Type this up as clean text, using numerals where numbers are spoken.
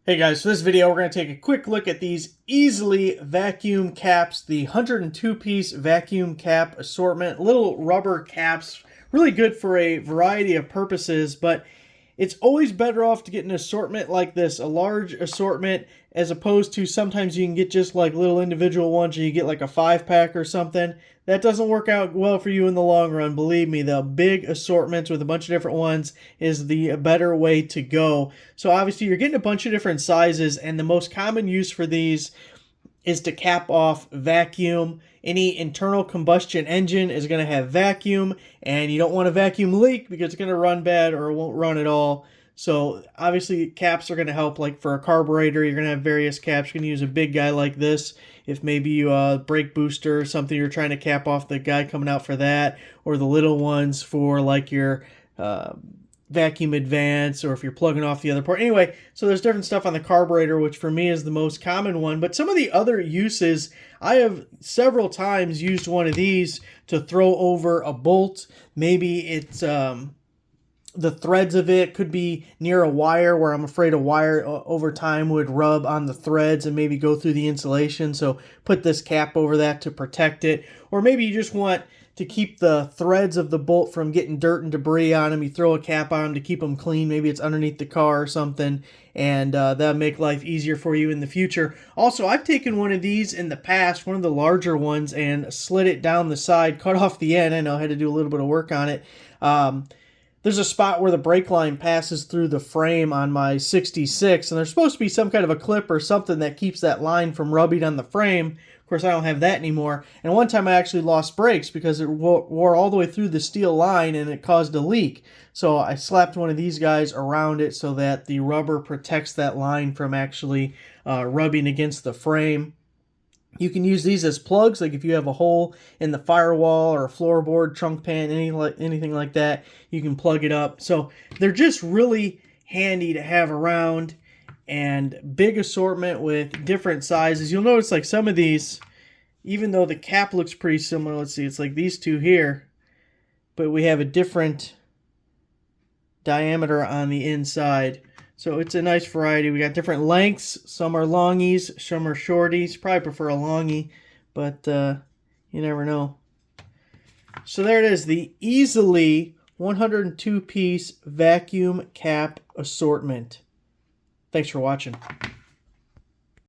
Hey guys, for this video we're going to take a quick look at these easily vacuum caps, the 102-piece vacuum cap assortment. Little rubber caps, really good for a variety of purposes, but it's always better off to get an assortment like this, a large assortment, as opposed to sometimes you can get just like little individual ones and you get like a 5-pack or something. That doesn't work out well for you in the long run. Believe me, the big assortments with a bunch of different ones is the better way to go. So obviously you're getting a bunch of different sizes, and the most common use for these is to cap off vacuum. Any internal combustion engine is going to have vacuum, and you don't want a vacuum leak because it's going to run bad or it won't run at all. So obviously caps are going to help. Like for a carburetor, you're going to have various caps. You can use a big guy like this if maybe you brake booster or something, you're trying to cap off the guy coming out for that, or the little ones for like your vacuum advance, or if you're plugging off the other port. Anyway, so there's different stuff on the carburetor, which for me is the most common one. But some of the other uses, I have several times used one of these to throw over a bolt. Maybe it's the threads of it could be near a wire where I'm afraid a wire over time would rub on the threads and maybe go through the insulation. So put this cap over that to protect it. Or maybe you just want to keep the threads of the bolt from getting dirt and debris on them. You throw a cap on them to keep them clean. Maybe it's underneath the car or something, and that'll make life easier for you in the future. Also, I've taken one of these in the past, one of the larger ones, and slid it down the side, cut off the end. I know I had to do a little bit of work on it. There's a spot where the brake line passes through the frame on my 66, and there's supposed to be some kind of a clip or something that keeps that line from rubbing on the frame. Of course, I don't have that anymore. And one time I actually lost brakes because it wore all the way through the steel line and it caused a leak. So I slapped one of these guys around it so that the rubber protects that line from actually rubbing against the frame. You can use these as plugs, like if you have a hole in the firewall or a floorboard, trunk pan, anything like that, you can plug it up. So they're just really handy to have around, and big assortment with different sizes. You'll notice like some of these, even though the cap looks pretty similar, let's see, it's like these two here, but we have a different diameter on the inside. So it's a nice variety. We got different lengths. Some are longies, some are shorties. Probably prefer a longie, but you never know. So there it is, the easily 102-piece vacuum cap assortment. Thanks for watching.